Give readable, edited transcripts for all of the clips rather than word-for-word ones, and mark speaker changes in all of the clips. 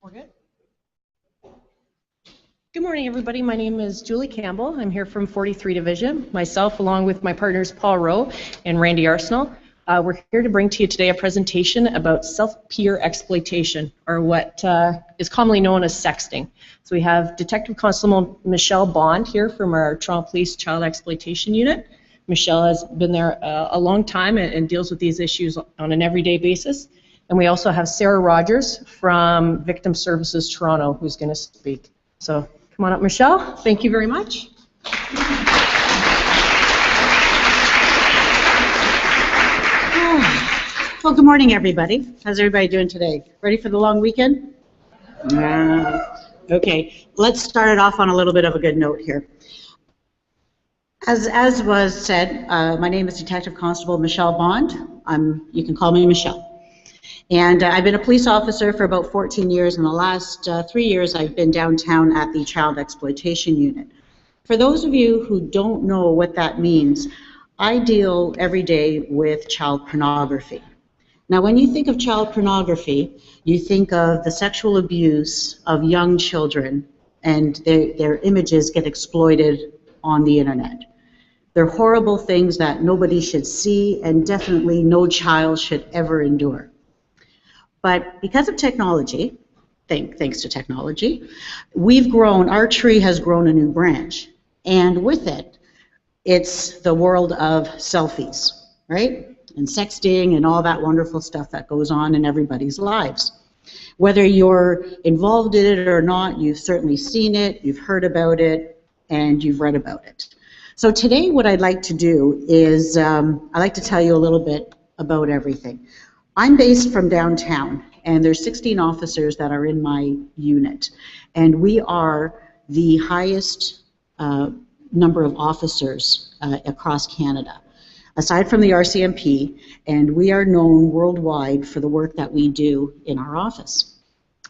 Speaker 1: We're good. Good morning, everybody. My name is Julie Campbell. I'm here from 43 Division. Myself, along with my partners Paul Rowe and Randy Arsenal, we're here to bring to you today a presentation about self-peer exploitation, or what is commonly known as sexting. So we have Detective Constable Michele Bond here from our Toronto Police Child Exploitation Unit. Michele has been there a long time and deals with these issues on an everyday basis. And we also have Sarah Rogers from Victim Services Toronto, who's going to speak. So come on up, Michele. Thank you very much.
Speaker 2: Well, good morning, everybody. How's everybody doing today? Ready for the long weekend? Okay, let's start it off on a little bit of a good note here. As was said, my name is Detective Constable Michele Bond. You can call me Michele. And I've been a police officer for about 14 years. In the last 3 years, I've been downtown at the Child Exploitation Unit. For those of you who don't know what that means, I deal every day with child pornography. Now, when you think of child pornography, you think of the sexual abuse of young children, and their images get exploited on the internet. They're horrible things that nobody should see, and definitely no child should ever endure. But because of technology, thanks to technology, our tree has grown a new branch. And with it, it's the world of selfies, right? And sexting and all that wonderful stuff that goes on in everybody's lives. Whether you're involved in it or not, you've certainly seen it, you've heard about it, and you've read about it. So today what I'd like to do is, I'd like to tell you a little bit about everything. I'm based from downtown, and there's 16 officers that are in my unit. And we are the highest number of officers across Canada, aside from the RCMP, and we are known worldwide for the work that we do in our office.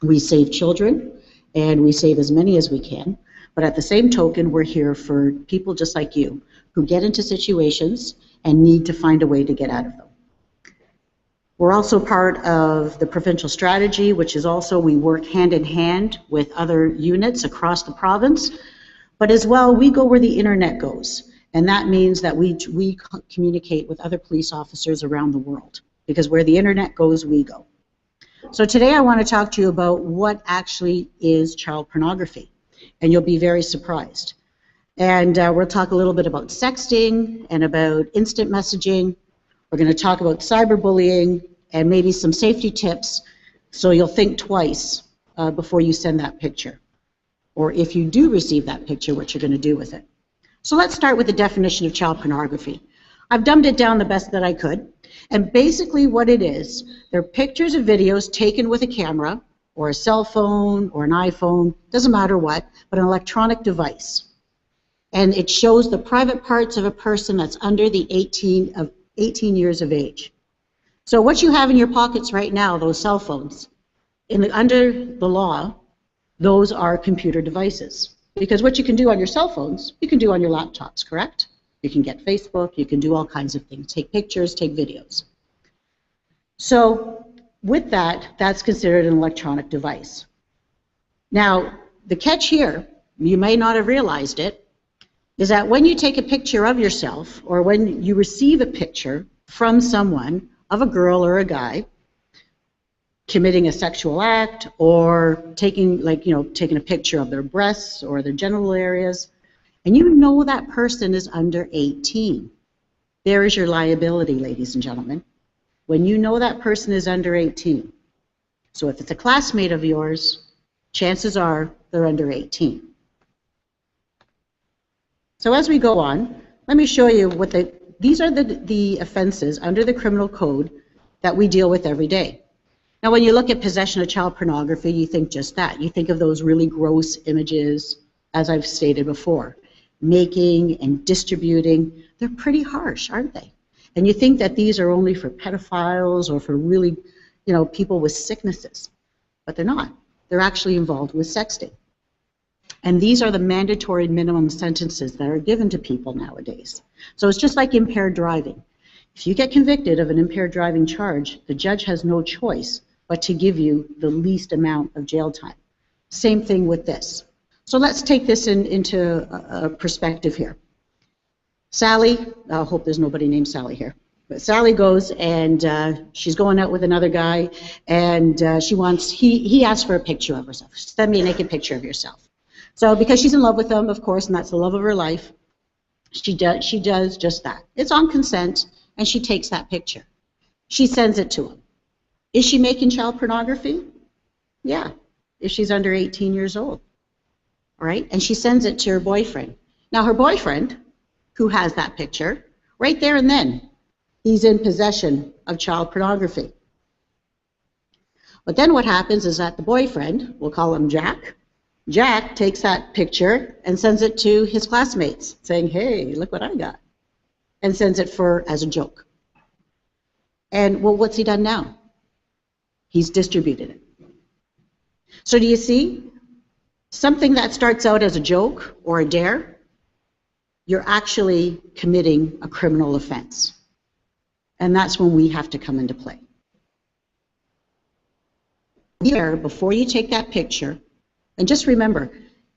Speaker 2: We save children, and we save as many as we can, but at the same token, we're here for people just like you, who get into situations and need to find a way to get out of them. We're also part of the provincial strategy, which is also we work hand in hand with other units across the province, but as well, we go where the internet goes. And that means that we communicate with other police officers around the world, because where the internet goes, we go. So today I want to talk to you about what actually is child pornography, and you'll be very surprised. And we'll talk a little bit about sexting and about instant messaging. We're going to talk about cyberbullying and maybe some safety tips, so you'll think twice before you send that picture. Or if you do receive that picture, what you're going to do with it. So let's start with the definition of child pornography. I've dumbed it down the best that I could. And basically what it is, they're pictures or videos taken with a camera or a cell phone or an iPhone, doesn't matter what, but an electronic device. And it shows the private parts of a person that's under the 18 years of age. So what you have in your pockets right now, those cell phones, under the law, those are computer devices. Because what you can do on your cell phones, you can do on your laptops, correct? You can get Facebook, you can do all kinds of things, take pictures, take videos. So with that, that's considered an electronic device. Now, the catch here, you may not have realized it, is that when you take a picture of yourself, or when you receive a picture from someone, of a girl or a guy, committing a sexual act, or taking a picture of their breasts or their genital areas, and you know that person is under 18. There is your liability, ladies and gentlemen, when you know that person is under 18. So if it's a classmate of yours, chances are they're under 18. So as we go on, let me show you what these are the offenses under the criminal code that we deal with every day. Now, when you look at possession of child pornography, you think just that. You think of those really gross images, as I've stated before. Making and distributing, they're pretty harsh, aren't they? And you think that these are only for pedophiles or for really, people with sicknesses. But they're not. They're actually involved with sexting. And these are the mandatory minimum sentences that are given to people nowadays. So it's just like impaired driving. If you get convicted of an impaired driving charge, the judge has no choice but to give you the least amount of jail time. Same thing with this. So let's take this into a perspective here. Sally, I hope there's nobody named Sally here, but Sally goes and she's going out with another guy, and he asks for a picture of herself. Send me a naked picture of yourself. So because she's in love with him, of course, and that's the love of her life, she does just that. It's on consent, and she takes that picture. She sends it to him. Is she making child pornography? Yeah, if she's under 18 years old. All right, and she sends it to her boyfriend. Now her boyfriend, who has that picture, right there and then, he's in possession of child pornography. But then what happens is that the boyfriend, we'll call him Jack, Jack takes that picture and sends it to his classmates, saying, hey, look what I got, and sends it as a joke. And well, what's he done now? He's distributed it. So do you see? Something that starts out as a joke or a dare, you're actually committing a criminal offense. And that's when we have to come into play. Before you take that picture, and just remember,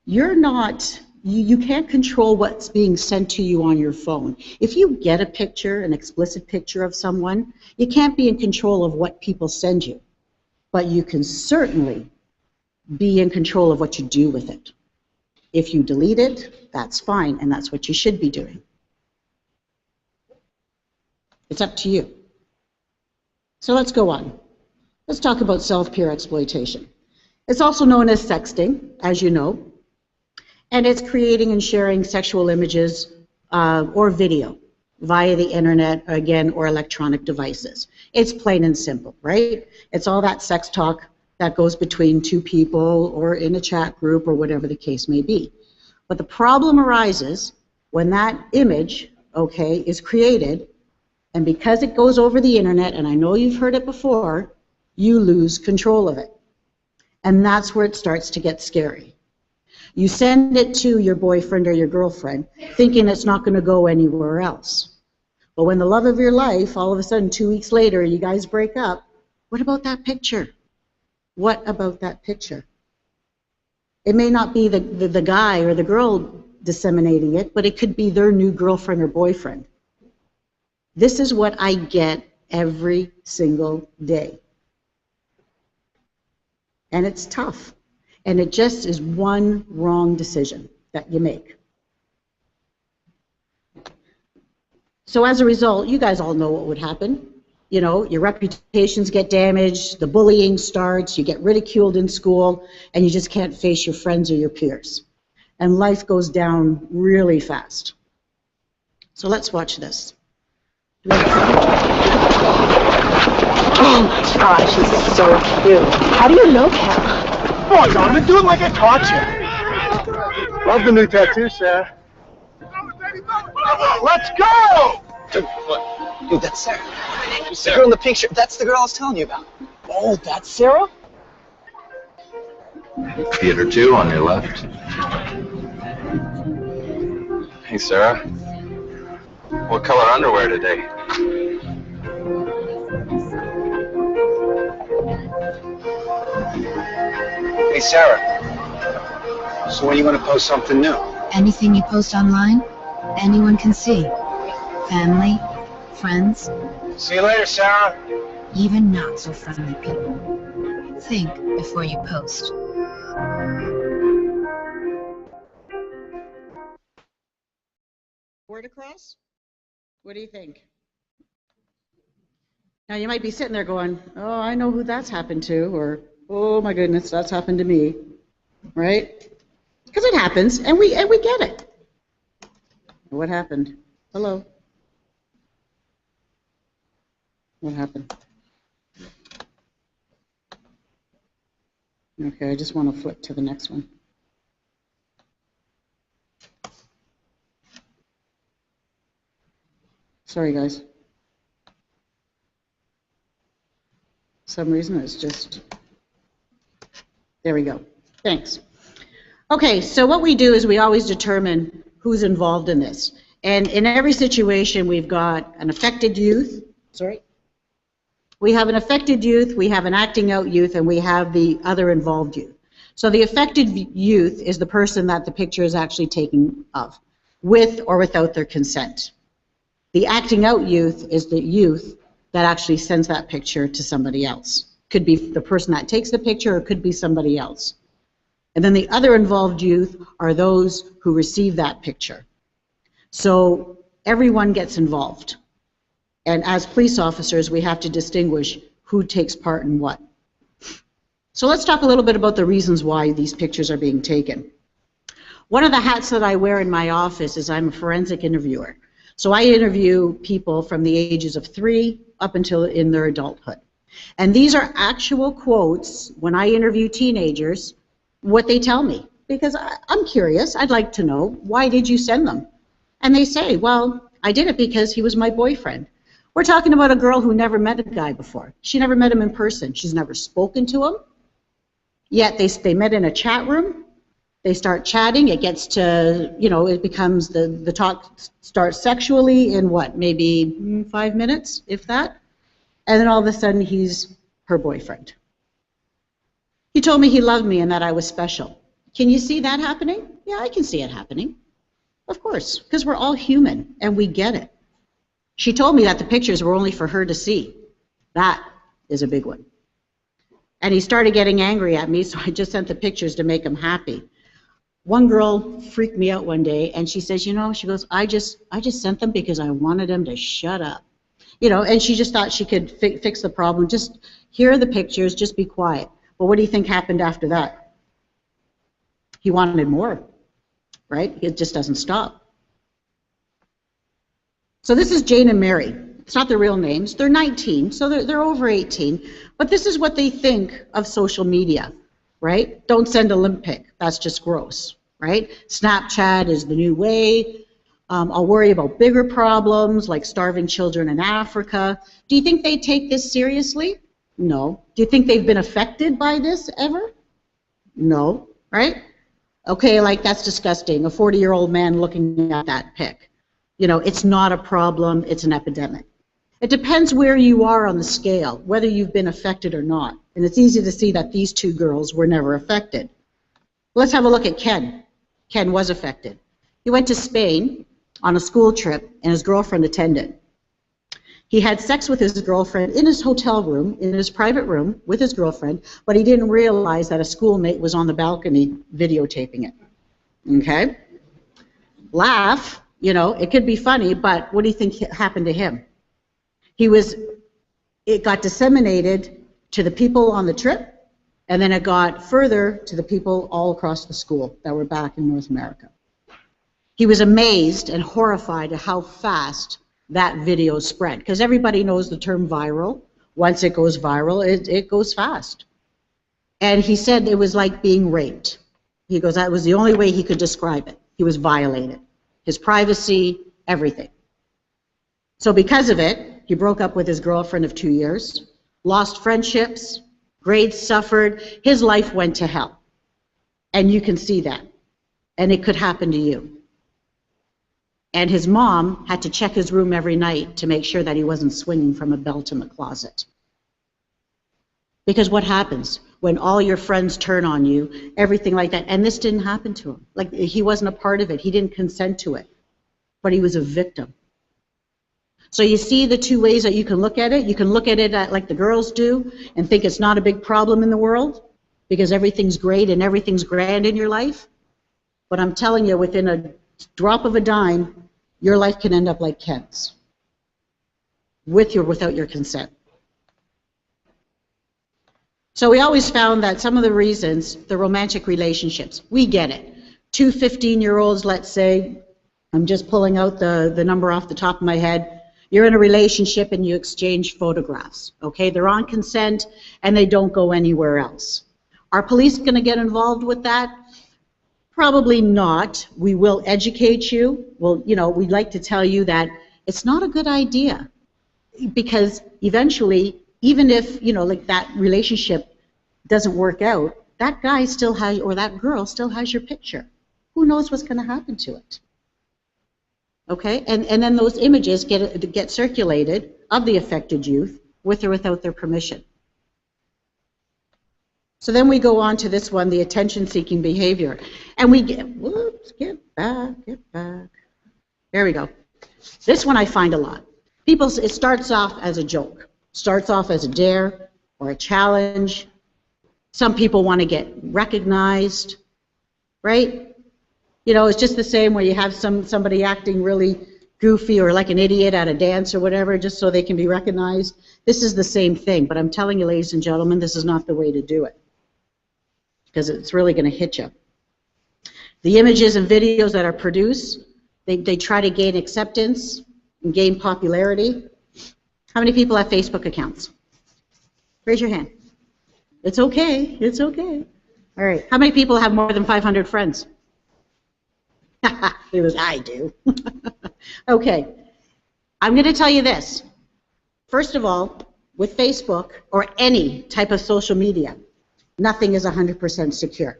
Speaker 2: you can't control what's being sent to you on your phone. If you get a picture, an explicit picture of someone, you can't be in control of what people send you. But you can certainly be in control of what you do with it. If you delete it, that's fine, and that's what you should be doing. It's up to you. So let's go on. Let's talk about self-peer exploitation. It's also known as sexting, as you know, and it's creating and sharing sexual images or video via the internet, again, or electronic devices. It's plain and simple, right? It's all that sex talk that goes between two people or in a chat group or whatever the case may be. But the problem arises when that image, okay, is created, and because it goes over the internet, and I know you've heard it before, you lose control of it. And that's where it starts to get scary. You send it to your boyfriend or your girlfriend thinking it's not going to go anywhere else. But when the love of your life, all of a sudden 2 weeks later, you guys break up, what about that picture? What about that picture? It may not be the guy or the girl disseminating it, but it could be their new girlfriend or boyfriend. This is what I get every single day. And it's tough. And it just is one wrong decision that you make. So as a result, you guys all know what would happen. You know, your reputations get damaged, the bullying starts, you get ridiculed in school, and you just can't face your friends or your peers. And life goes down really fast. So let's watch this.
Speaker 3: Oh my gosh, he's so cute. How do you know him?
Speaker 4: Oh, Donovan, do it like I taught you. Love the new tattoo, Sarah. Let's go!
Speaker 5: Dude, what? Dude, that's Sarah. The girl in the pink shirt. That's the girl I was telling you about.
Speaker 3: Oh, that's Sarah?
Speaker 6: Theater 2 on your left. Hey, Sarah. What color underwear today?
Speaker 5: Hey, Sarah. So when are you going to post something new?
Speaker 7: Anything you post online, anyone can see. Family, friends,
Speaker 5: See you later, Sarah.
Speaker 7: even not so friendly people. Think before you post.
Speaker 2: Word across? What do you think? Now you might be sitting there going, oh, I know who that's happened to, or oh my goodness, that's happened to me, right? Because it happens, and we get it. What happened? Hello? What happened? Okay, I just want to flip to the next one. Sorry, guys. For some reason, it's just... There we go. Thanks. Okay, so what we do is we always determine who's involved in this. And in every situation, we've got an affected youth. Sorry? We have an affected youth, we have an acting out youth, and we have the other involved youth. So the affected youth is the person that the picture is actually taken of, with or without their consent. The acting out youth is the youth that actually sends that picture to somebody else. Could be the person that takes the picture, or it could be somebody else. And then the other involved youth are those who receive that picture. So everyone gets involved. And as police officers, we have to distinguish who takes part in what. So let's talk a little bit about the reasons why these pictures are being taken. One of the hats that I wear in my office is I'm a forensic interviewer. So I interview people from the ages of 3 up until in their adulthood. And these are actual quotes when I interview teenagers, what they tell me. Because I'm curious, I'd like to know, why did you send them? And they say, well, I did it because he was my boyfriend. We're talking about a girl who never met a guy before. She never met him in person. She's never spoken to him. Yet they met in a chat room. They start chatting. It gets to, it becomes the talk starts sexually in what, maybe 5 minutes, if that. And then all of a sudden he's her boyfriend. He told me he loved me and that I was special. Can you see that happening? Yeah, I can see it happening. Of course, because we're all human and we get it. She told me that the pictures were only for her to see. That is a big one. And he started getting angry at me, so I just sent the pictures to make him happy. One girl freaked me out one day, and she says, she goes, I just sent them because I wanted him to shut up. And she just thought she could fix the problem. Just here are the pictures, just be quiet. But what do you think happened after that? He wanted more, right? It just doesn't stop. So this is Jane and Mary. It's not their real names. They're 19, so they're over 18. But this is what they think of social media, right? Don't send a limp pic. That's just gross, right? Snapchat is the new way. I'll worry about bigger problems like starving children in Africa. Do you think they take this seriously? No. Do you think they've been affected by this ever? No, right? Okay, like that's disgusting. A 40-year-old man looking at that pic. It's not a problem, it's an epidemic. It depends where you are on the scale, whether you've been affected or not. And it's easy to see that these two girls were never affected. Let's have a look at Ken. Ken was affected. He went to Spain on a school trip, and his girlfriend attended. He had sex with his girlfriend in his hotel room, in his private room with his girlfriend, but he didn't realize that a schoolmate was on the balcony videotaping it. Okay? Laugh. It could be funny, but what do you think happened to him? It got disseminated to the people on the trip, and then it got further to the people all across the school that were back in North America. He was amazed and horrified at how fast that video spread, because everybody knows the term viral. Once it goes viral, it goes fast. And he said it was like being raped. He goes, that was the only way he could describe it. He was violated. His privacy, everything. So because of it, he broke up with his girlfriend of 2 years, lost friendships, grades suffered, his life went to hell. And you can see that. And it could happen to you. And his mom had to check his room every night to make sure that he wasn't swinging from a belt in the closet. Because what happens when all your friends turn on you, everything like that, and this didn't happen to him. Like, he wasn't a part of it. He didn't consent to it. But he was a victim. So you see the two ways that you can look at it. You can look at it like the girls do and think it's not a big problem in the world because everything's great and everything's grand in your life. But I'm telling you, within a drop of a dime, your life can end up like Ken's, with or without your consent. So we always found that some of the reasons, the romantic relationships, we get it. 2 15-year-olds, let's say, I'm just pulling out the number off the top of my head, you're in a relationship and you exchange photographs, okay? They're on consent and they don't go anywhere else. Are police going to get involved with that? Probably not. We will educate you. Well, we'd like to tell you that it's not a good idea because eventually, even if, like that relationship doesn't work out, that guy still has, or that girl still has your picture. Who knows what's going to happen to it? Okay, and then those images get circulated of the affected youth with or without their permission. So then we go on to this one, the attention-seeking behavior. And we get, whoops, get back. There we go. This one I find a lot. It starts off as a joke, starts off as a dare or a challenge. Some people want to get recognized, right? You know, it's just the same where you have somebody acting really goofy or like an idiot at a dance or whatever, just so they can be recognized. This is the same thing, but I'm telling you, ladies and gentlemen, this is not the way to do it, because it's really going to hit you. The images and videos that are produced, they try to gain acceptance and gain popularity. How many people have Facebook accounts? Raise your hand. It's okay. It's okay. All right. How many people have more than 500 friends? It was, I do. Okay. I'm going to tell you this. First of all, with Facebook or any type of social media, nothing is 100% secure.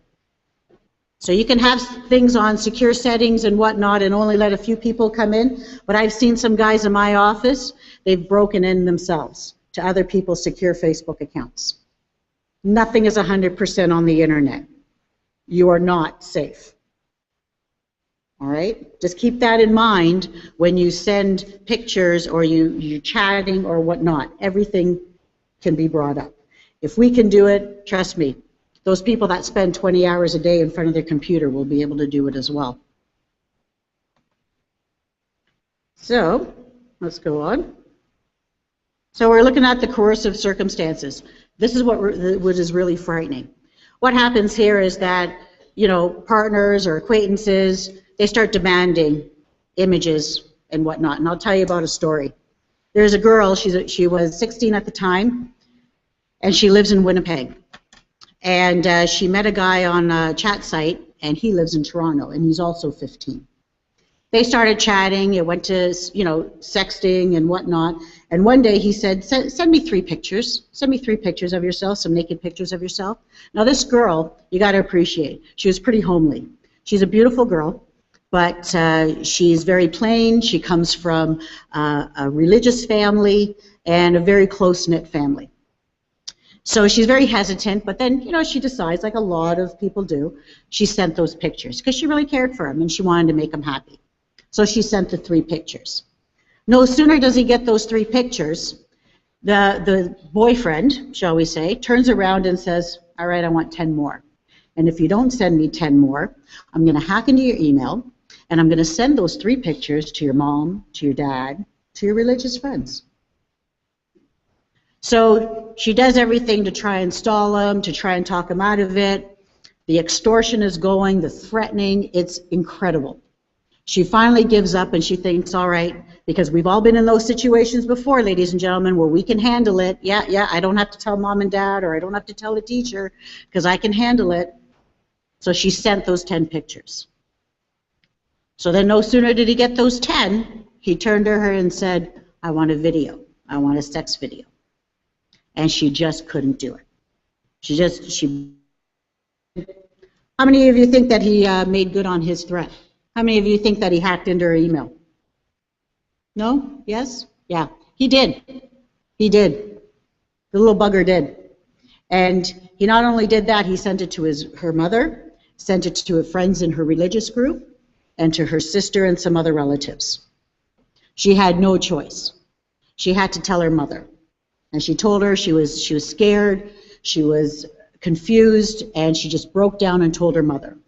Speaker 2: So you can have things on secure settings and whatnot and only let a few people come in, but I've seen some guys in my office, they've broken in themselves to other people's secure Facebook accounts. Nothing is 100% on the internet. You are not safe. All right? Just keep that in mind when you send pictures or you're chatting or whatnot. Everything can be brought up. If we can do it, trust me, those people that spend 20 hours a day in front of their computer will be able to do it as well. So, let's go on. So we're looking at the coercive circumstances. This is what is really frightening. What happens here is that, you know, partners or acquaintances, they start demanding images and whatnot. And I'll tell you about a story. There's a girl, she was 16 at the time, and she lives in Winnipeg. And she met a guy on a chat site, and he lives in Toronto, and he's also 15. They started chatting. It went to, you know, sexting and whatnot. And one day he said, send me 3 pictures. Send me 3 pictures of yourself, some naked pictures of yourself. Now this girl, you got to appreciate, she was pretty homely. She's a beautiful girl, but she's very plain. She comes from a religious family and a very close-knit family. So she's very hesitant, but then, you know, she decides, like a lot of people do, she sent those pictures because she really cared for him and she wanted to make him happy. So she sent the 3 pictures. No sooner does he get those 3 pictures, the boyfriend, shall we say, turns around and says, all right, I want 10 more. And if you don't send me 10 more, I'm going to hack into your email and I'm going to send those 3 pictures to your mom, to your dad, to your religious friends. So she does everything to try and stall him, to try and talk him out of it. The extortion is going, the threatening, it's incredible. She finally gives up and she thinks, all right, because we've all been in those situations before, ladies and gentlemen, where we can handle it. Yeah, I don't have to tell mom and dad, or I don't have to tell the teacher, because I can handle it. So she sent those 10 pictures. So then no sooner did he get those 10, he turned to her and said, I want a video. I want a sex video. And she just couldn't do it. How many of you think that he made good on his threat? How many of you think that he hacked into her email? No? Yes? Yeah. He did. He did. The little bugger did. And he not only did that, he sent it to her mother, sent it to her friends in her religious group, and to her sister and some other relatives. She had no choice. She had to tell her mother. And she told her she was scared, she was confused, and she just broke down and told her mother.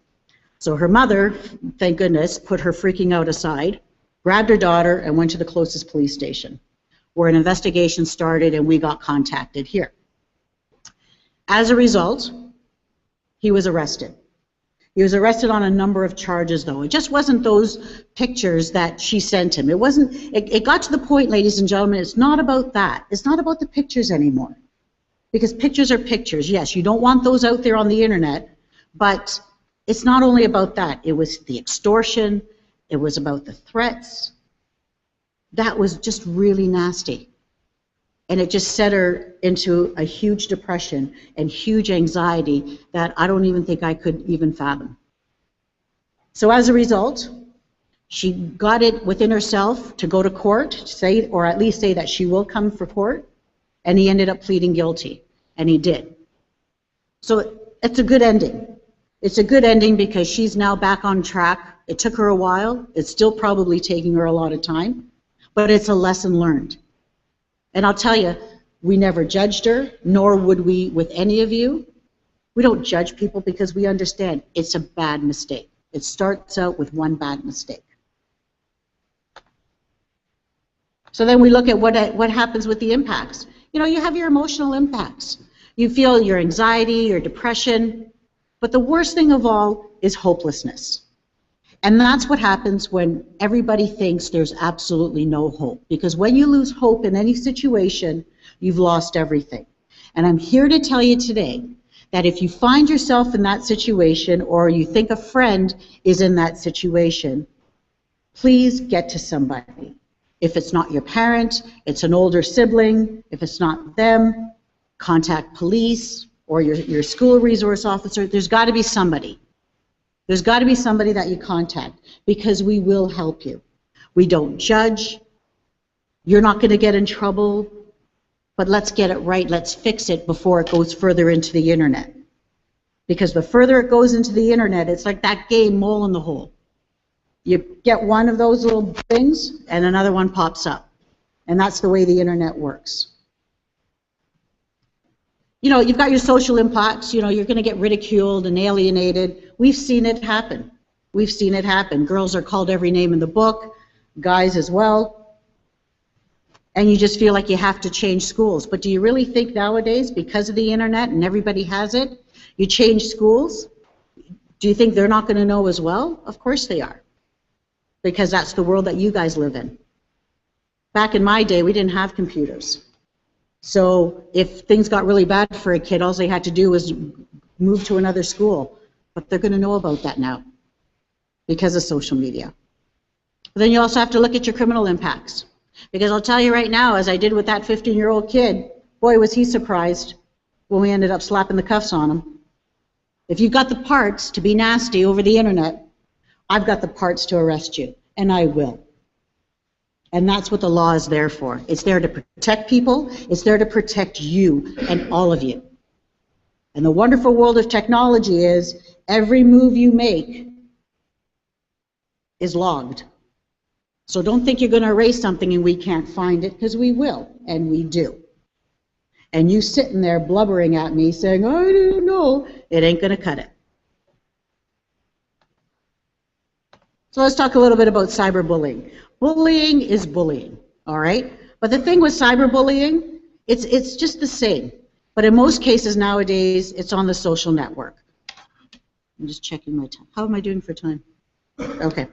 Speaker 2: So her mother, thank goodness, put her freaking out aside, grabbed her daughter, and went to the closest police station, where an investigation started and we got contacted here. As a result, he was arrested. He was arrested on a number of charges, though. It just wasn't those pictures that she sent him. It got to the point, ladies and gentlemen, it's not about that. It's not about the pictures anymore. Because pictures are pictures. Yes, you don't want those out there on the internet, but it's not only about that. It was the extortion. It was about the threats. That was just really nasty. And it just set her into a huge depression and huge anxiety that I don't even think I could even fathom. So as a result, she got it within herself to go to court, or at least say that she will come for court, and he ended up pleading guilty, and he did. So it's a good ending. It's a good ending because she's now back on track. It took her a while. It's still probably taking her a lot of time, but it's a lesson learned. And I'll tell you, we never judged her, nor would we with any of you. We don't judge people because we understand it's a bad mistake. It starts out with one bad mistake. So then we look at what happens with the impacts. You know, you have your emotional impacts. You feel your anxiety, your depression, but the worst thing of all is hopelessness. And that's what happens when everybody thinks there's absolutely no hope. Because when you lose hope in any situation, you've lost everything. And I'm here to tell you today that if you find yourself in that situation or you think a friend is in that situation, please get to somebody. If it's not your parent, it's an older sibling. If it's not them, contact police or your school resource officer. There's got to be somebody. There's got to be somebody that you contact because we will help you. We don't judge. You're not going to get in trouble, but let's get it right. Let's fix it before it goes further into the internet. Because the further it goes into the internet, it's like that game, Mole in the Hole. You get one of those little things, and another one pops up. And that's the way the internet works. You know, you've got your social impacts. You know, you're going to get ridiculed and alienated. We've seen it happen. We've seen it happen. Girls are called every name in the book, guys as well. And you just feel like you have to change schools. But do you really think nowadays, because of the internet and everybody has it, you change schools? Do you think they're not going to know as well? Of course they are. Because that's the world that you guys live in. Back in my day, we didn't have computers. So if things got really bad for a kid, all they had to do was move to another school. But they're going to know about that now because of social media. But then you also have to look at your criminal impacts. Because I'll tell you right now, as I did with that 15-year-old kid, boy, was he surprised when we ended up slapping the cuffs on him. If you've got the parts to be nasty over the internet, I've got the parts to arrest you, and I will. And that's what the law is there for. It's there to protect people. It's there to protect you and all of you. And the wonderful world of technology is every move you make is logged. So don't think you're going to erase something and we can't find it, because we will, and we do. And you sitting there blubbering at me saying, I don't know, it ain't going to cut it. So let's talk a little bit about cyberbullying. Bullying is bullying, all right? But the thing with cyberbullying, it's just the same. But in most cases nowadays, it's on the social network. I'm just checking my time. How am I doing for time? Okay.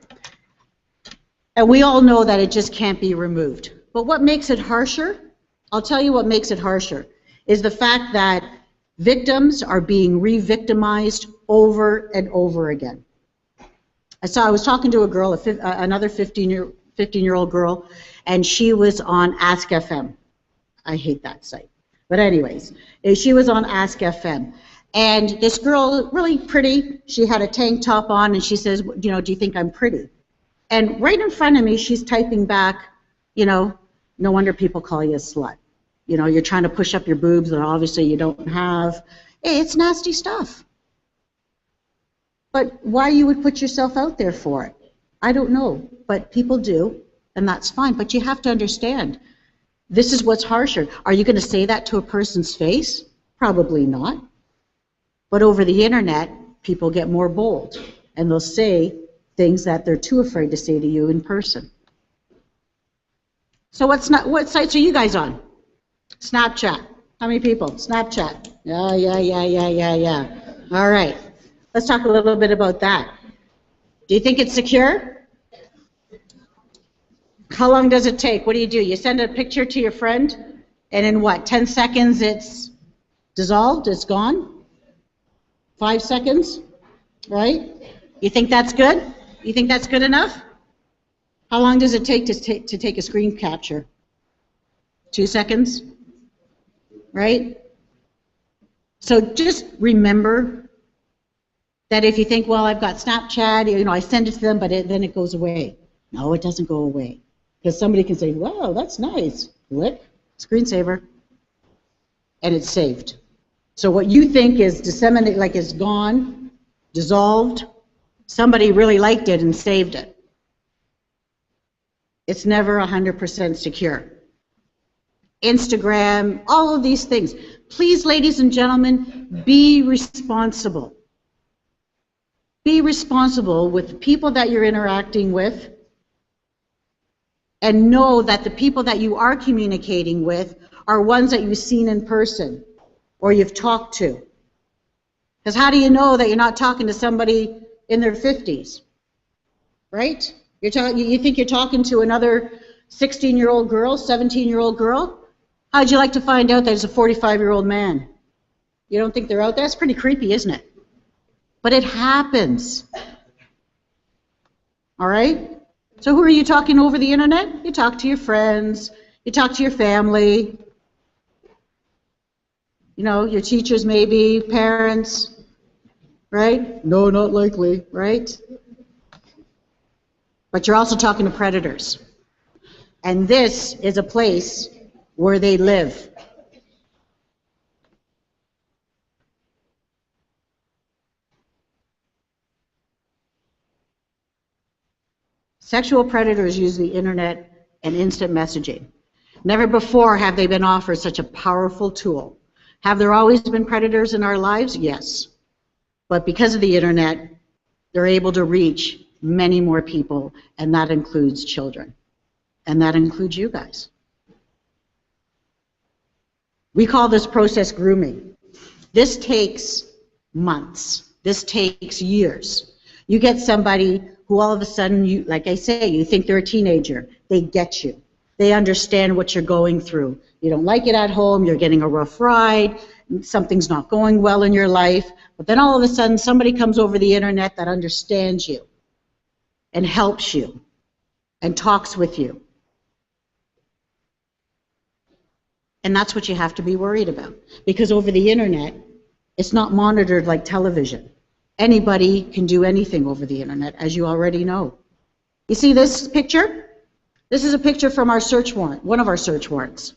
Speaker 2: And we all know that it just can't be removed. But what makes it harsher? I'll tell you what makes it harsher, is the fact that victims are being re-victimized over and over again. I was talking to a girl, another 15-year-old girl, and she was on Ask FM. I hate that site. But anyways, she was on Ask FM. And this girl, really pretty, she had a tank top on, and she says, you know, do you think I'm pretty? And right in front of me, she's typing back, you know, no wonder people call you a slut. You know, you're trying to push up your boobs that obviously you don't have. It's nasty stuff. But why you would put yourself out there for it, I don't know. But people do, and that's fine. But you have to understand, this is what's harsher. Are you going to say that to a person's face? Probably not. But over the internet, people get more bold, and they'll say things that they're too afraid to say to you in person. So what sites are you guys on? Snapchat. How many people? Snapchat. Yeah. All right. Let's talk a little bit about that. Do you think it's secure? How long does it take? What do? You send a picture to your friend, and in what, 10 seconds it's dissolved, it's gone? 5 seconds, right? You think that's good? You think that's good enough? How long does it take to take a screen capture? 2 seconds, right? So just remember that if you think, well, I've got Snapchat, you know, I send it to them, but then it goes away. No, it doesn't go away. Because somebody can say, wow, that's nice. Click, screensaver. and it's saved. So what you think is disseminated, like is gone, dissolved, somebody really liked it and saved it. It's never 100% secure. Instagram, all of these things. Please, ladies and gentlemen, be responsible. Be responsible with the people that you're interacting with, and know that the people that you are communicating with are ones that you've seen in person or you've talked to. Because how do you know that you're not talking to somebody in their 50s? Right? You think you're talking to another 16-year-old girl, 17-year-old girl? How'd you like to find out that it's a 45-year-old man? You don't think they're out there? That's pretty creepy, isn't it? But it happens. All right? So who are you talking over the internet? You talk to your friends, you talk to your family, you know, your teachers maybe, parents, right? No, not likely, right? But you're also talking to predators. And this is a place where they live. Sexual predators use the internet and instant messaging. Never before have they been offered such a powerful tool. Have there always been predators in our lives? Yes. But because of the internet, they're able to reach many more people, and that includes children. And that includes you guys. We call this process grooming. This takes months. This takes years. You get somebody who all of a sudden, you, like I say, you think they're a teenager. They get you. They understand what you're going through. You don't like it at home, you're getting a rough ride, something's not going well in your life, but then all of a sudden somebody comes over the internet that understands you and helps you and talks with you. And that's what you have to be worried about, because over the internet, it's not monitored like television. Anybody can do anything over the internet, as you already know. You see this picture? This is a picture from our search warrant, one of our search warrants.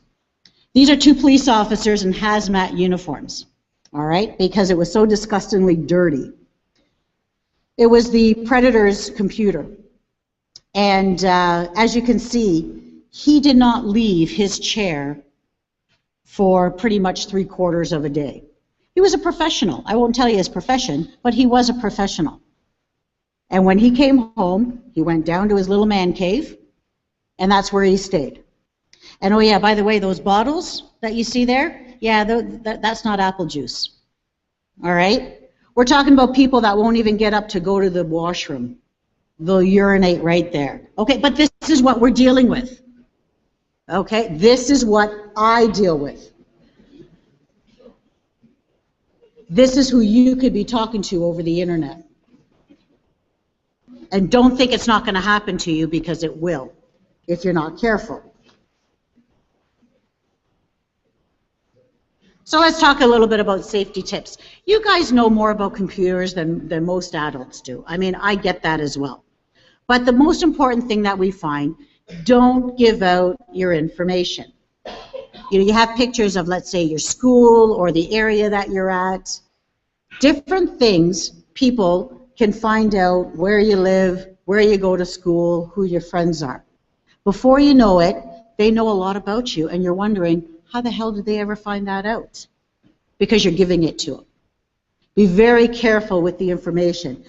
Speaker 2: These are two police officers in hazmat uniforms, all right, because it was so disgustingly dirty. It was the predator's computer. And as you can see, he did not leave his chair for pretty much 3/4 of a day. He was a professional. I won't tell you his profession, but he was a professional. And when he came home, he went down to his little man cave, and that's where he stayed. And oh yeah, by the way, those bottles that you see there, yeah, that's not apple juice. All right? We're talking about people that won't even get up to go to the washroom. They'll urinate right there. Okay, but this is what we're dealing with. Okay, this is what I deal with. This is who you could be talking to over the internet. And don't think it's not going to happen to you, because it will, if you're not careful. So let's talk a little bit about safety tips. You guys know more about computers than most adults do. I mean, I get that as well. But the most important thing that we find, don't give out your information. You know, you have pictures of, let's say, your school or the area that you're at. Different things, people can find out where you live, where you go to school, who your friends are. Before you know it, they know a lot about you, and you're wondering, how the hell did they ever find that out? Because you're giving it to them. Be very careful with the information.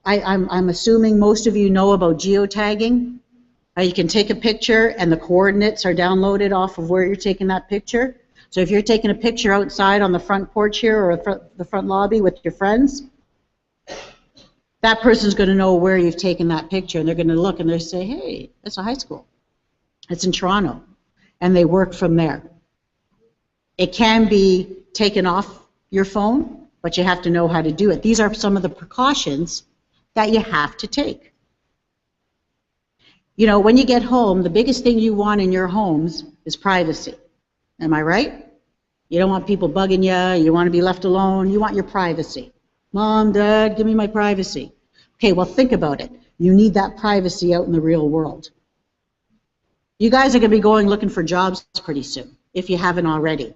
Speaker 2: I'm assuming most of you know about geotagging. You can take a picture and the coordinates are downloaded off of where you're taking that picture. So if you're taking a picture outside on the front porch here or the front lobby with your friends, that person's going to know where you've taken that picture, and they're going to look and they say, hey, that's a high school. It's in Toronto. And they work from there. It can be taken off your phone, but you have to know how to do it. These are some of the precautions that you have to take. You know, when you get home, the biggest thing you want in your homes is privacy. Am I right? You don't want people bugging you. You want to be left alone. You want your privacy. Mom, Dad, give me my privacy. Okay, well, think about it. You need that privacy out in the real world. You guys are going to be going looking for jobs pretty soon, if you haven't already.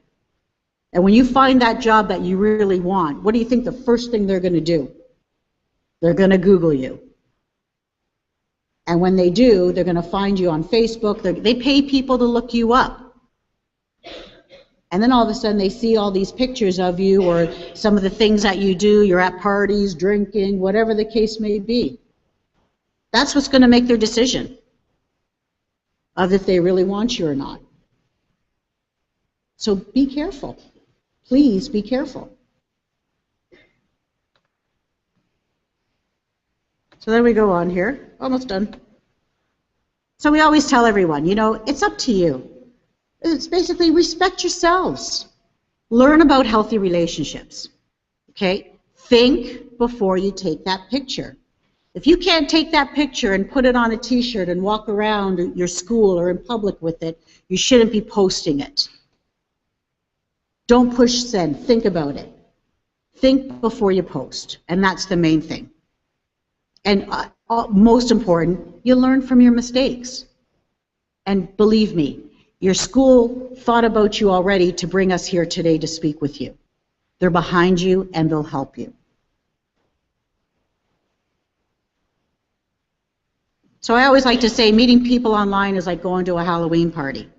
Speaker 2: And when you find that job that you really want, what do you think the first thing they're going to do? They're going to Google you. And when they do, they're going to find you on Facebook. They pay people to look you up. And then all of a sudden they see all these pictures of you or some of the things that you do. You're at parties, drinking, whatever the case may be. That's what's going to make their decision of if they really want you or not. So be careful. Please be careful. So then we go on here. Almost done. So we always tell everyone, you know, it's up to you. It's basically respect yourselves. Learn about healthy relationships. Okay? Think before you take that picture. If you can't take that picture and put it on a t-shirt and walk around your school or in public with it, you shouldn't be posting it. Don't push send. Think about it. Think before you post. And that's the main thing. And most important, you learn from your mistakes. And believe me, your school thought about you already to bring us here today to speak with you. They're behind you and they'll help you. So I always like to say meeting people online is like going to a Halloween party.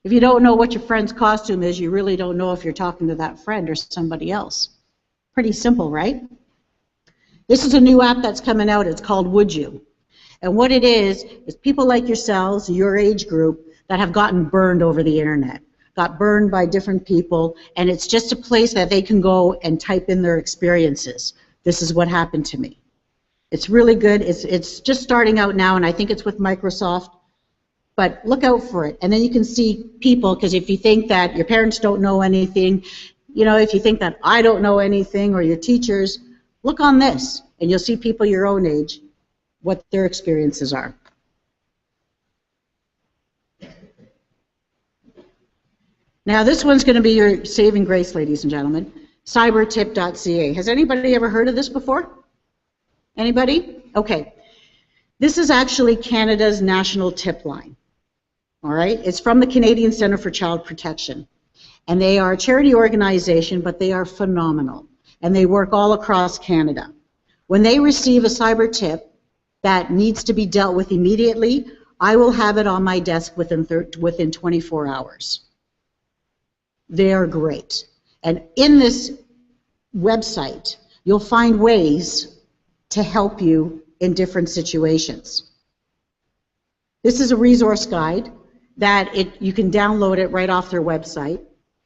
Speaker 2: If you don't know what your friend's costume is, you really don't know if you're talking to that friend or somebody else. Pretty simple, right? This is a new app that's coming out. It's called Would You? And what it is people like yourselves, your age group, that have gotten burned over the internet, got burned by different people, and it's just a place that they can go and type in their experiences. This is what happened to me. It's really good. It's just starting out now, and I think it's with Microsoft. But look out for it. And then you can see people, because if you think that your parents don't know anything, you know, if you think that I don't know anything or your teachers, look on this, and you'll see people your own age, what their experiences are. Now, this one's going to be your saving grace, ladies and gentlemen, cybertip.ca. Has anybody ever heard of this before? Anybody? Okay. This is actually Canada's national tip line. All right? It's from the Canadian Centre for Child Protection. And they are a charity organization, but they are phenomenal. And they work all across Canada. When they receive a cyber tip that needs to be dealt with immediately, I will have it on my desk within 24 hours. They are great. And in this website, you'll find ways to help you in different situations. This is a resource guide that you can download it right off their website,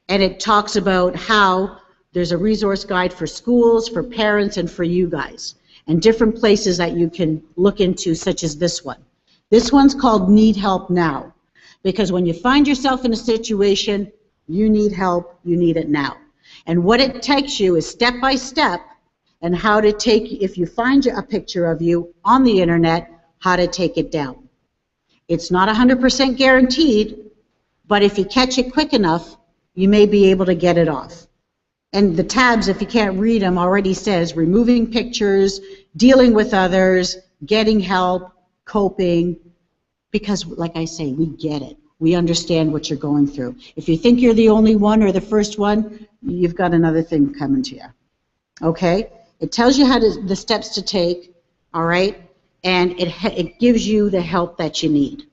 Speaker 2: and it talks about how there's a resource guide for schools, for parents, and for you guys, and different places that you can look into, such as this one. This one's called Need Help Now, because when you find yourself in a situation, you need help, you need it now. And what it takes you is step by step, and how to take, if you find a picture of you on the internet, how to take it down. It's not 100% guaranteed, but if you catch it quick enough, you may be able to get it off. And the tabs, if you can't read them, already says removing pictures, dealing with others, getting help, coping, because like I say, we get it. We understand what you're going through. If you think you're the only one or the first one, you've got another thing coming to you. Okay? It tells you the steps to take, all right? And it gives you the help that you need.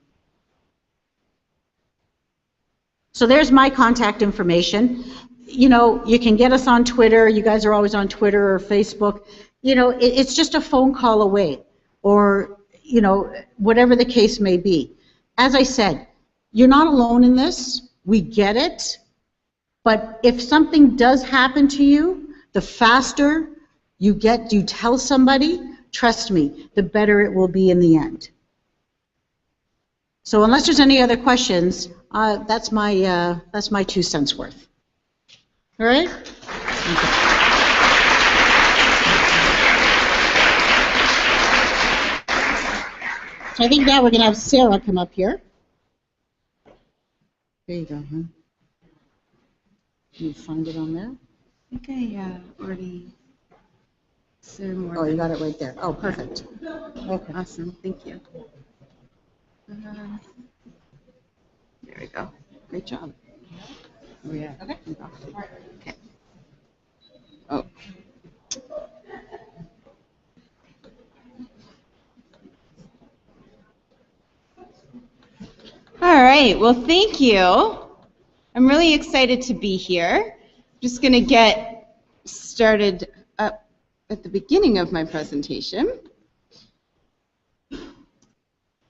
Speaker 2: So there's my contact information. You know, you can get us on Twitter. You guys are always on Twitter or Facebook. You know, it's just a phone call away, or, you know, whatever the case may be. As I said, you're not alone in this. We get it. But if something does happen to you, the faster you tell somebody, trust me, the better it will be in the end. So unless there's any other questions, that's my 2 cents worth. All right? Okay. So I think now we're going to have Sarah come up here. There you go, huh? Can you find it on there?
Speaker 8: I think I already said more.
Speaker 2: Oh, you got it right there. Oh, perfect. Okay.
Speaker 8: Awesome, thank you. There we go.
Speaker 2: Great job.
Speaker 8: Yeah.
Speaker 2: Okay.
Speaker 8: Okay. Oh. All right. Well, thank you. I'm really excited to be here. I'm just going to get started up at the beginning of my presentation.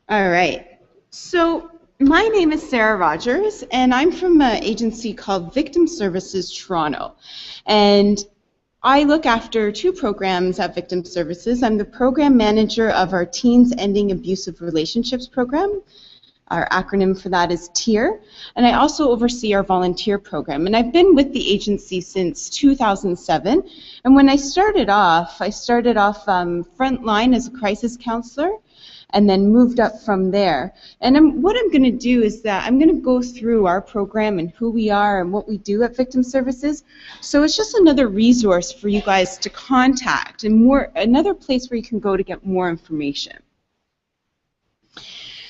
Speaker 8: All right. So my name is Sarah Rogers, and I'm from an agency called Victim Services Toronto. And I look after two programs at Victim Services. I'm the program manager of our Teens Ending Abusive Relationships program. Our acronym for that is TEAR. And I also oversee our volunteer program. And I've been with the agency since 2007. And when I started off frontline as a crisis counselor, and then moved up from there. And what I'm going to do is that I'm going to go through our program and who we are and what we do at Victim Services. So it's just another resource for you guys to contact and another place where you can go to get more information.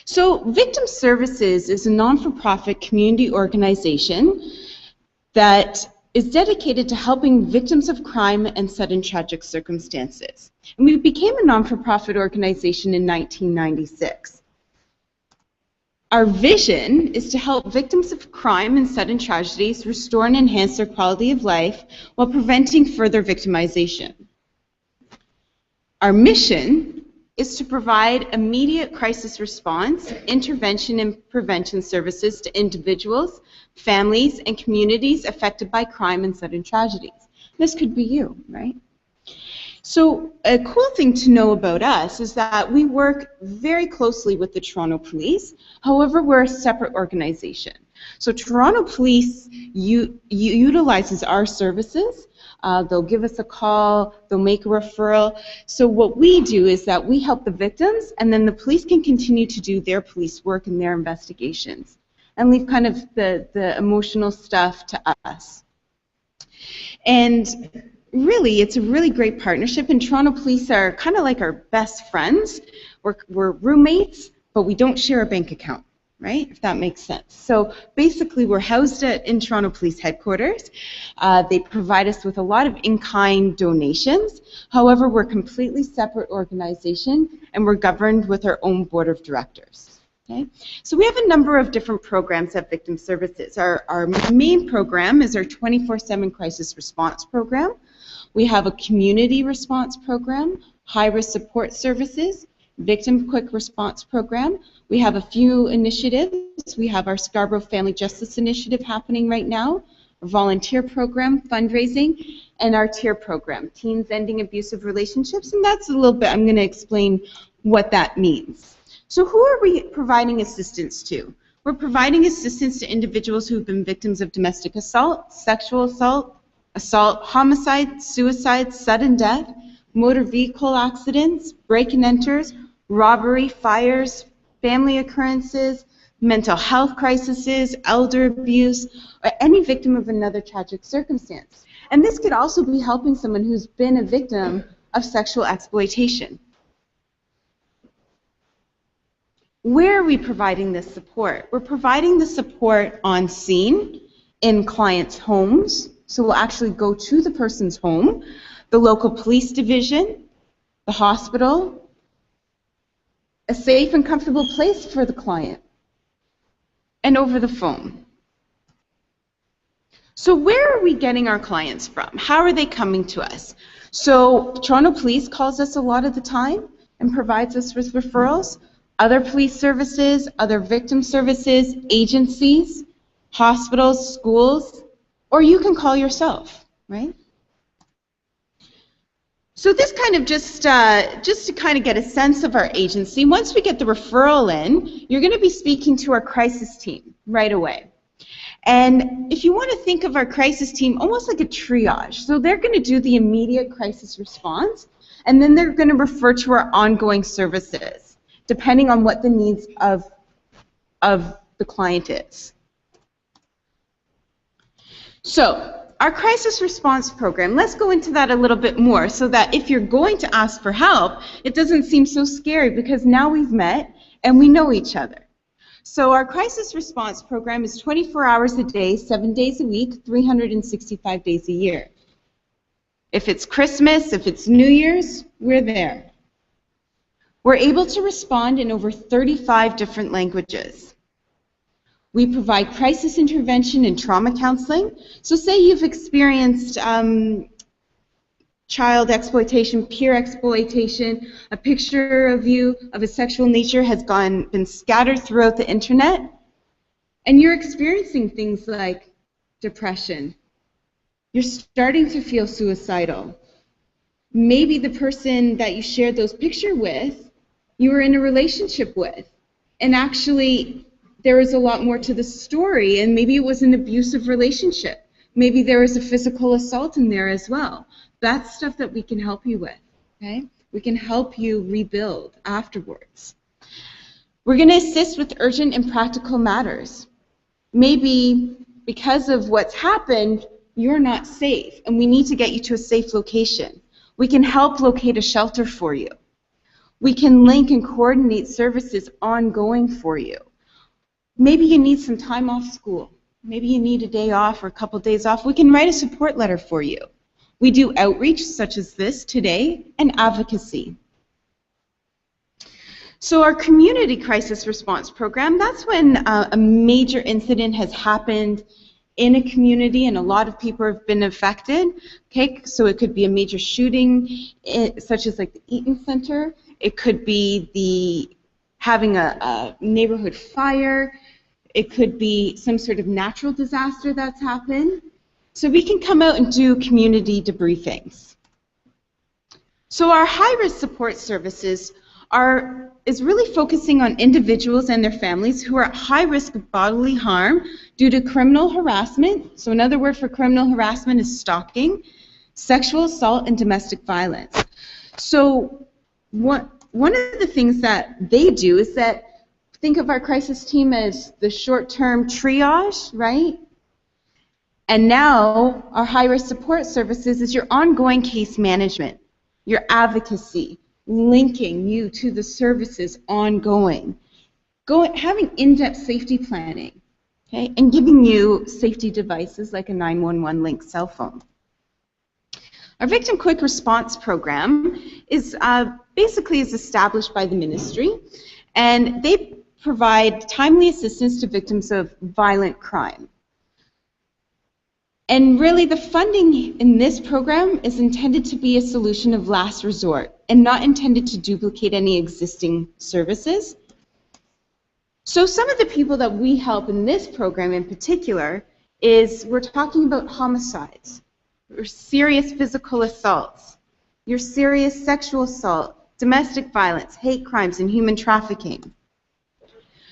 Speaker 8: So Victim Services is a non-for-profit community organization that is dedicated to helping victims of crime and sudden tragic circumstances. And we became a non-for-profit organization in 1996. Our vision is to help victims of crime and sudden tragedies restore and enhance their quality of life while preventing further victimization. Our mission is to provide immediate crisis response, intervention, and prevention services to individuals, families, and communities affected by crime and sudden tragedies. This could be you, right? So a cool thing to know about us is that we work very closely with the Toronto Police. However, we're a separate organization. So Toronto Police utilizes our services. They'll give us a call, they'll make a referral. So what we do is that we help the victims, and then the police can continue to do their police work and their investigations and leave kind of the emotional stuff to us. And really, it's a really great partnership, and Toronto Police are kind of like our best friends. We're roommates, but we don't share a bank account, right? If that makes sense. So basically, we're housed in Toronto Police headquarters. They provide us with a lot of in-kind donations. However, we're a completely separate organization, and we're governed with our own board of directors. Okay? So we have a number of different programs at Victim Services. Our main program is our 24/7 crisis response program. We have a community response program, high-risk support services, victim quick response program. We have a few initiatives. We have our Scarborough Family Justice Initiative happening right now, our volunteer program, fundraising, and our TEAR program, Teens Ending Abusive Relationships. And that's a little bit, I'm going to explain what that means. So who are we providing assistance to? We're providing assistance to individuals who have been victims of domestic assault, sexual assault, homicide, suicide, sudden death, motor vehicle accidents, break-and-enters, robbery, fires, family occurrences, mental health crises, elder abuse, or any victim of another tragic circumstance. And this could also be helping someone who's been a victim of sexual exploitation. Where are we providing this support? We're providing the support on scene, in clients' homes. So we'll actually go to the person's home, the local police division, the hospital, a safe and comfortable place for the client, and over the phone. So where are we getting our clients from? How are they coming to us? So Toronto Police calls us a lot of the time and provides us with referrals. Other police services, other victim services, agencies, hospitals, schools, or you can call yourself, right? So this kind of just to kind of get a sense of our agency, once we get the referral in, you're going to be speaking to our crisis team right away. And if you want to think of our crisis team almost like a triage, so they're going to do the immediate crisis response, and then they're going to refer to our ongoing services, depending on what the needs of the client is. So our crisis response program, let's go into that a little bit more so that if you're going to ask for help, it doesn't seem so scary because now we've met and we know each other. So our crisis response program is 24 hours a day, 7 days a week, 365 days a year. If it's Christmas, if it's New Year's, we're there. We're able to respond in over 35 different languages. We provide crisis intervention and trauma counseling. So say you've experienced child exploitation, peer exploitation, a picture of you of a sexual nature has been scattered throughout the internet, and you're experiencing things like depression. You're starting to feel suicidal. Maybe the person that you shared those pictures with, you were in a relationship with, and actually there was a lot more to the story, and maybe it was an abusive relationship. Maybe there was a physical assault in there as well. That's stuff that we can help you with, okay? We can help you rebuild afterwards. We're going to assist with urgent and practical matters. Maybe because of what's happened, you're not safe, and we need to get you to a safe location. We can help locate a shelter for you. We can link and coordinate services ongoing for you. Maybe you need some time off school. Maybe you need a day off or a couple days off. We can write a support letter for you. We do outreach such as this today and advocacy. So our community crisis response program, that's when a major incident has happened in a community and a lot of people have been affected. Okay, so it could be a major shooting, such as like the Eaton Center. It could be having a neighborhood fire. It could be some sort of natural disaster that's happened. So we can come out and do community debriefings. So our high-risk support services is really focusing on individuals and their families who are at high risk of bodily harm due to criminal harassment. So another word for criminal harassment is stalking, sexual assault, and domestic violence. So one of the things that they do is that think of our crisis team as the short-term triage, right? And now our high-risk support services is your ongoing case management, your advocacy, linking you to the services ongoing, having in-depth safety planning, okay, and giving you safety devices like a 911 linked cell phone. Our Victim Quick Response Program is basically established by the ministry, and they provide timely assistance to victims of violent crime. And really, the funding in this program is intended to be a solution of last resort and not intended to duplicate any existing services. So some of the people that we help in this program in particular is we're talking about homicides, or serious physical assaults, your serious sexual assault, domestic violence, hate crimes, and human trafficking.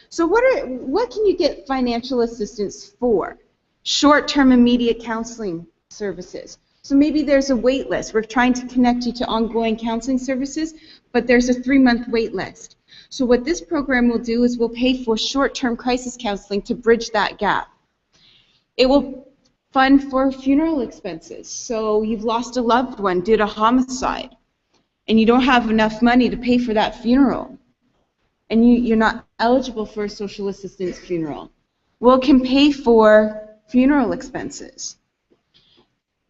Speaker 8: So what can you get financial assistance for? Short-term immediate counseling services. So maybe there's a wait list. We're trying to connect you to ongoing counseling services, but there's a 3-month wait list. So what this program will do is we'll pay for short-term crisis counseling to bridge that gap. It will fund for funeral expenses. So you've lost a loved one due to homicide, and you don't have enough money to pay for that funeral, and you're not eligible for a social assistance funeral. Well, it can pay for funeral expenses.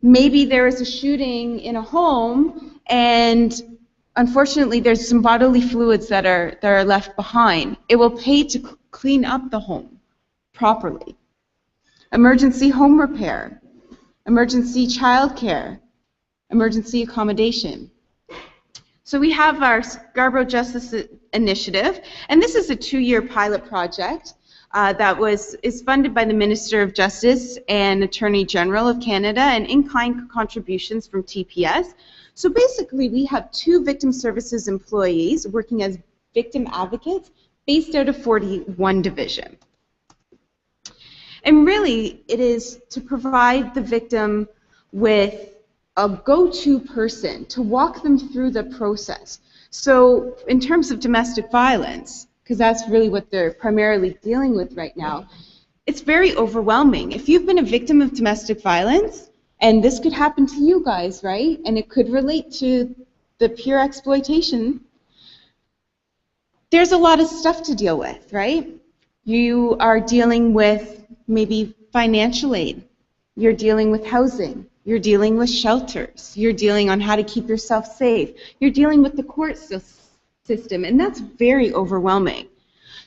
Speaker 8: Maybe there is a shooting in a home and unfortunately there's some bodily fluids that are left behind. It will pay to clean up the home properly. Emergency home repair, emergency child care, emergency accommodation. So we have our Scarborough Justice Initiative, and this is a 2-year pilot project that is funded by the Minister of Justice and Attorney General of Canada and in-kind contributions from TPS. So basically we have 2 victim services employees working as victim advocates based out of 41 Division. And really it is to provide the victim with a go-to person to walk them through the process. So in terms of domestic violence, because that's really what they're primarily dealing with right now, it's very overwhelming. If you've been a victim of domestic violence, and this could happen to you guys, right? And it could relate to the peer exploitation, there's a lot of stuff to deal with, right? You are dealing with maybe financial aid. You're dealing with housing. You're dealing with shelters. You're dealing on how to keep yourself safe. You're dealing with the court system, and that's very overwhelming.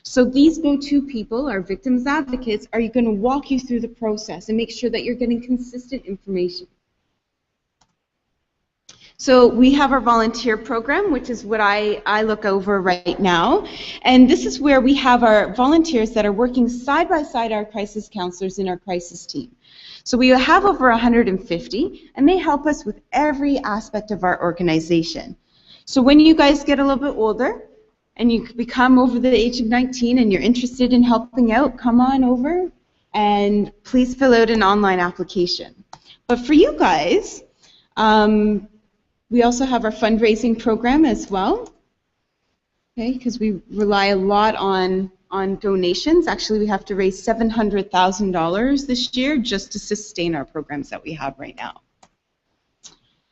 Speaker 8: So these go-to people, our victims advocates, are going to walk you through the process and make sure that you're getting consistent information. So we have our volunteer program, which is what I look over right now. And this is where we have our volunteers that are working side by side our crisis counselors in our crisis team. So we have over 150, and they help us with every aspect of our organization. So when you guys get a little bit older, and you become over the age of 19 and you're interested in helping out, come on over and please fill out an online application. But for you guys, we also have our fundraising program as well, okay, because we rely a lot on donations. Actually, we have to raise $700,000 this year just to sustain our programs that we have right now.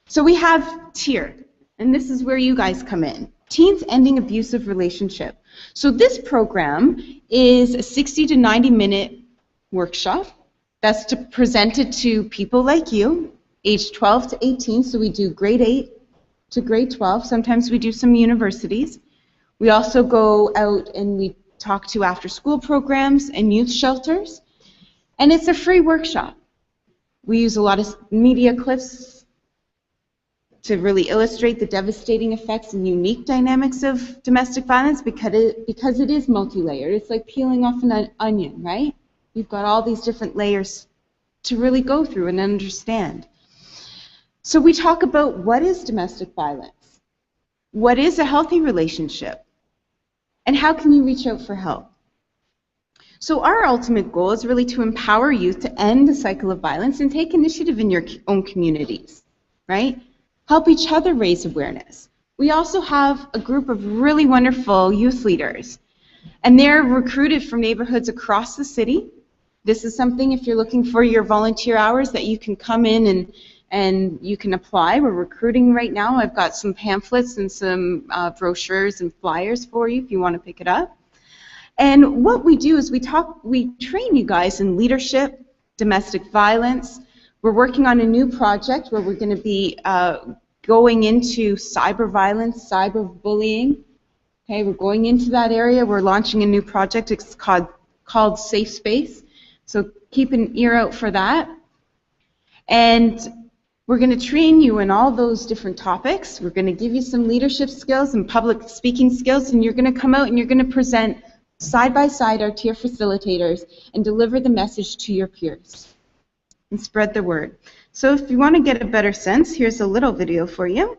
Speaker 8: So we have tiered, and this is where you guys come in. Teens Ending Abusive Relationship. So this program is a 60 to 90-minute workshop that's presented to people like you, age 12 to 18, so we do grade 8 to grade 12. Sometimes we do some universities. We also go out and we talk to after-school programs and youth shelters, and it's a free workshop. We use a lot of media clips to really illustrate the devastating effects and unique dynamics of domestic violence because it is multi-layered. It's like peeling off an onion, right? You've got all these different layers to really go through and understand. So we talk about what is domestic violence, what is a healthy relationship, and how can you reach out for help. So our ultimate goal is really to empower youth to end the cycle of violence and take initiative in your own communities, right? Help each other raise awareness. We also have a group of really wonderful youth leaders, and they're recruited from neighborhoods across the city. This is something, if you're looking for your volunteer hours, that you can come in and you can apply. We're recruiting right now. I've got some pamphlets and some brochures and flyers for you if you want to pick it up. And what we do is we train you guys in leadership, domestic violence. We're working on a new project where we're going to be going into cyber violence, cyber bullying. Okay, we're going into that area. We're launching a new project. It's called Safe Space. So keep an ear out for that. And we're going to train you in all those different topics. We're going to give you some leadership skills and public speaking skills, and you're going to come out and you're going to present side by side our tier facilitators and deliver the message to your peers and spread the word. So if you want to get a better sense, here's a little video for you.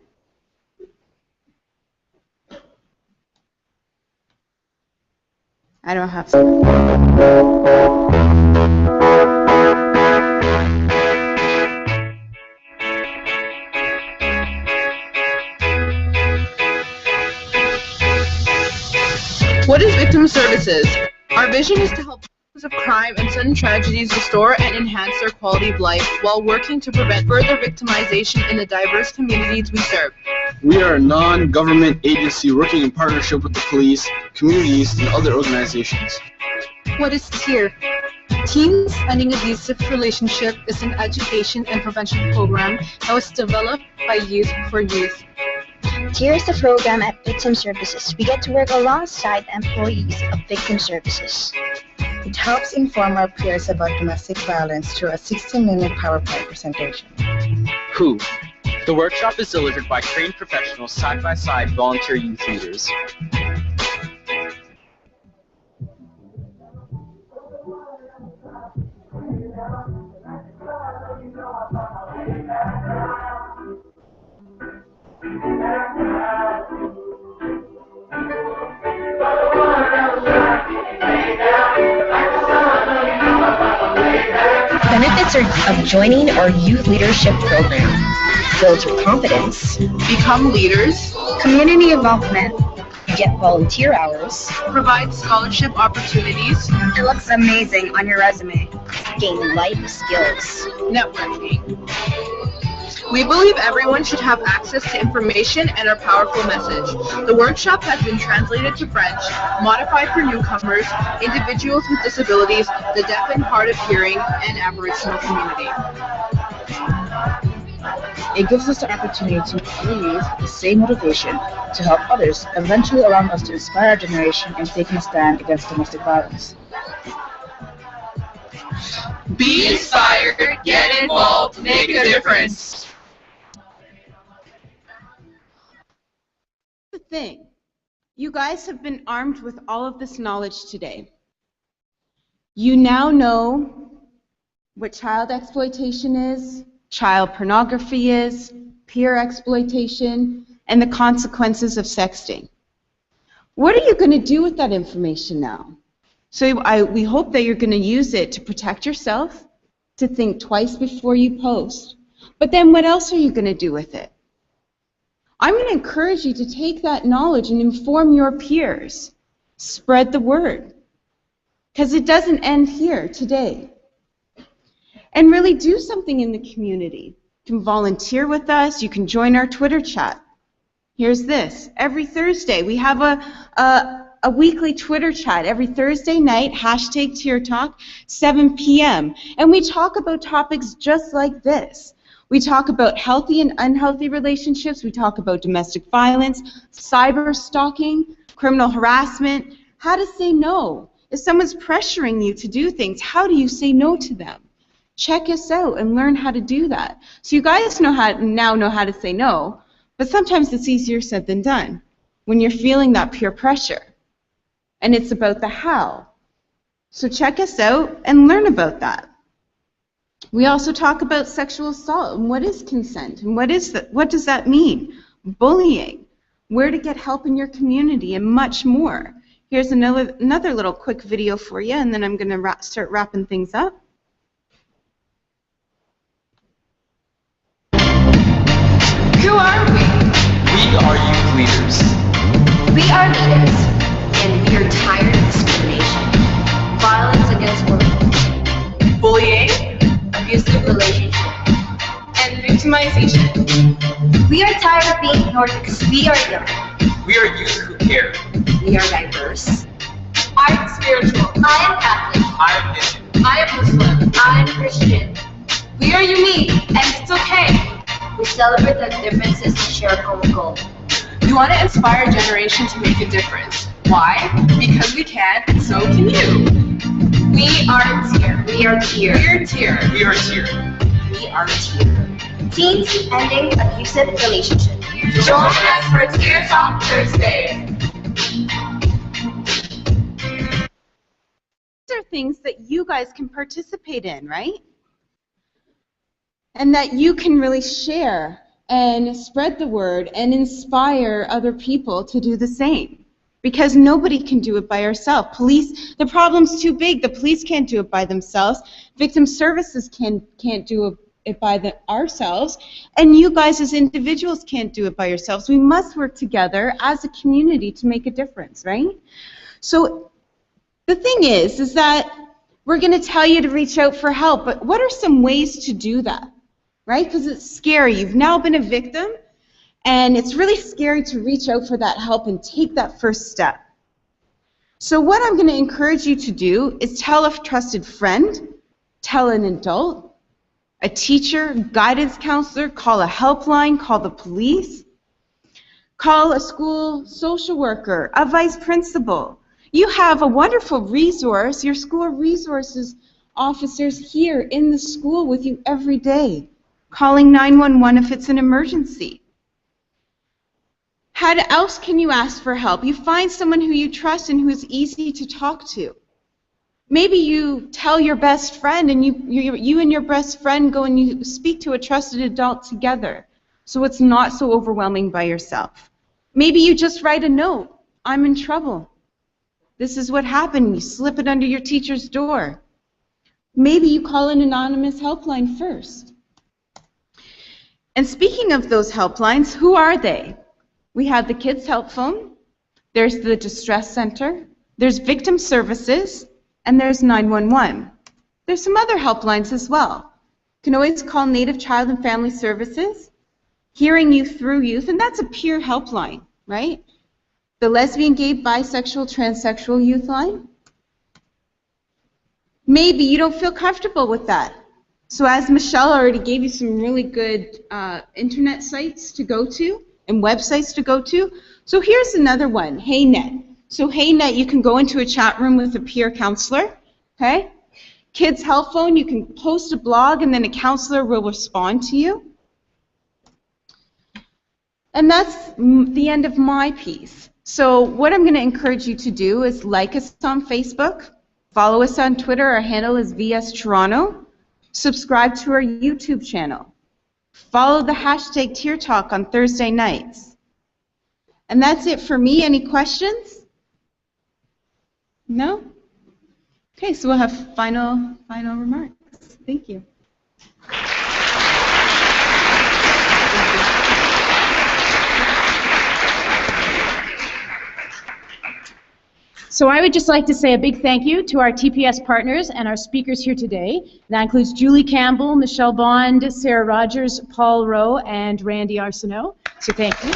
Speaker 8: I don't have to.
Speaker 9: What is victim services? Our vision is to help victims of crime and sudden tragedies restore and enhance their quality of life while working to prevent further victimization in the diverse communities we serve.
Speaker 10: We are a non-government agency working in partnership with the police, communities, and other organizations.
Speaker 11: What is TEAR? Teens Ending Abusive Relationship is an education and prevention program that was developed by youth for youth.
Speaker 12: TEAR is the program at Victim Services. We get to work alongside employees of Victim Services.
Speaker 13: It helps inform our peers about domestic violence through a 60-minute PowerPoint presentation.
Speaker 14: Who? The workshop is delivered by trained professionals, side-by-side volunteer youth leaders.
Speaker 12: Benefits of joining our youth leadership program: builds your confidence,
Speaker 9: become leaders,
Speaker 12: community involvement, you get volunteer hours,
Speaker 9: provide scholarship opportunities,
Speaker 12: it looks amazing on your resume, gain life skills,
Speaker 9: networking. We believe everyone should have access to information and our powerful message. The workshop has been translated to French, modified for newcomers, individuals with disabilities, the deaf and hard of hearing, and Aboriginal community.
Speaker 15: It gives us the opportunity to use the same motivation to help others, eventually allowing us to inspire our generation in taking a stand against domestic violence.
Speaker 9: Be inspired, get involved, make a difference.
Speaker 8: The thing, you guys have been armed with all of this knowledge today. You now know what child exploitation is, child pornography is, peer exploitation, and the consequences of sexting. What are you going to do with that information now? So we hope that you're going to use it to protect yourself, to think twice before you post. But then what else are you going to do with it? I'm going to encourage you to take that knowledge and inform your peers. Spread the word. Because it doesn't end here today. And really do something in the community. You can volunteer with us. You can join our Twitter chat. Here's this. Every Thursday, we have a weekly Twitter chat every Thursday night, #TearTalk, 7 p.m. And we talk about topics just like this. We talk about healthy and unhealthy relationships. We talk about domestic violence, cyber stalking, criminal harassment, how to say no. If someone's pressuring you to do things, how do you say no to them? Check us out and learn how to do that. So you guys now know how to say no, but sometimes it's easier said than done when you're feeling that peer pressure. And it's about the how. So check us out and learn about that. We also talk about sexual assault and what is consent and what does that mean? Bullying, where to get help in your community, and much more. Here's another little quick video for you, and then I'm going to start wrapping things up.
Speaker 9: Who are we?
Speaker 14: We are youth leaders.
Speaker 16: We are leaders, and we are tired of discrimination, violence against women,
Speaker 9: bullying,
Speaker 16: abusive relationships,
Speaker 9: and victimization.
Speaker 16: We are tired of being ignored because we are young.
Speaker 14: We are youth who care.
Speaker 16: We are diverse.
Speaker 9: I am spiritual.
Speaker 16: I am Catholic.
Speaker 14: I am Hindu.
Speaker 9: I am Muslim.
Speaker 16: I am Christian.
Speaker 9: We are unique, and it's okay.
Speaker 16: We celebrate the differences and share a common goal.
Speaker 9: We want to inspire a generation to make a difference. Why? Because we can, and so can you. We are Tear.
Speaker 16: We are Tear.
Speaker 9: We are Tear.
Speaker 14: We are Tear.
Speaker 16: We are Tear. Teens ending abusive relationship.
Speaker 9: Join us for Tear Talk Thursday.
Speaker 8: These are things that you guys can participate in, right? And that you can really share and spread the word and inspire other people to do the same. Because nobody can do it by ourselves. The problem's too big. The police can't do it by themselves. Victim services can't do it by ourselves. And you guys as individuals can't do it by yourselves. We must work together as a community to make a difference, right? So the thing is that we're going to tell you to reach out for help, but what are some ways to do that? Right? Because it's scary. You've now been a victim, and it's really scary to reach out for that help and take that first step. So what I'm going to encourage you to do is tell a trusted friend, tell an adult, a teacher, guidance counselor, call a helpline, call the police, call a school social worker, a vice principal. You have a wonderful resource, your school resources officers here in the school with you every day, calling 911 if it's an emergency. How else can you ask for help? You find someone who you trust and who is easy to talk to. Maybe you tell your best friend, and you and your best friend go and you speak to a trusted adult together, so it's not so overwhelming by yourself. Maybe you just write a note. I'm in trouble. This is what happened. You slip it under your teacher's door. Maybe you call an anonymous helpline first. And speaking of those helplines, who are they? We have the Kids Help Phone, there's the Distress Center, there's Victim Services, and there's 911. There's some other helplines as well. can always call Native Child and Family Services, Hearing Youth Through Youth, and that's a peer helpline, right? The Lesbian, Gay, Bisexual, Transsexual Youth Line. Maybe you don't feel comfortable with that. So as Michelle already gave you some really good internet sites to go to and websites to go to, so here's another one, HeyNet. So HeyNet, you can go into a chat room with a peer counselor, okay? Kids Health Phone, you can post a blog and then a counselor will respond to you. And that's the end of my piece. So what I'm going to encourage you to do is like us on Facebook, follow us on Twitter, our handle is VS Toronto, subscribe to our YouTube channel, follow the hashtag Tear Talk on Thursday nights. And that's it for me. Any questions? No? Okay, so we'll have final remarks. Thank you.
Speaker 17: So I would just like to say a big thank you to our TPS partners and our speakers here today. That includes Julie Campbell, Michele Bond, Sarah Rogers, Paul Rowe, and Randy Arsenault. So thank you.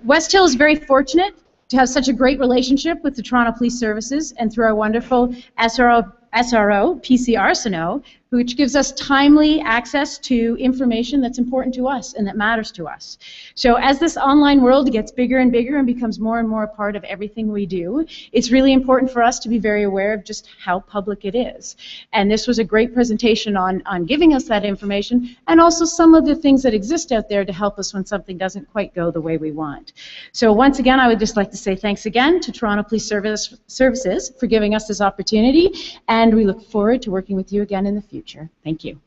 Speaker 17: West Hill is very fortunate to have such a great relationship with the Toronto Police Services and through our wonderful SRO, PC Arsenault, which gives us timely access to information that's important to us and that matters to us. So as this online world gets bigger and bigger and becomes more and more a part of everything we do, it's really important for us to be very aware of just how public it is. And this was a great presentation on giving us that information and also some of the things that exist out there to help us when something doesn't quite go the way we want. So once again, I would just like to say thanks again to Toronto Police Services for giving us this opportunity, and we look forward to working with you again in the future. Thank you.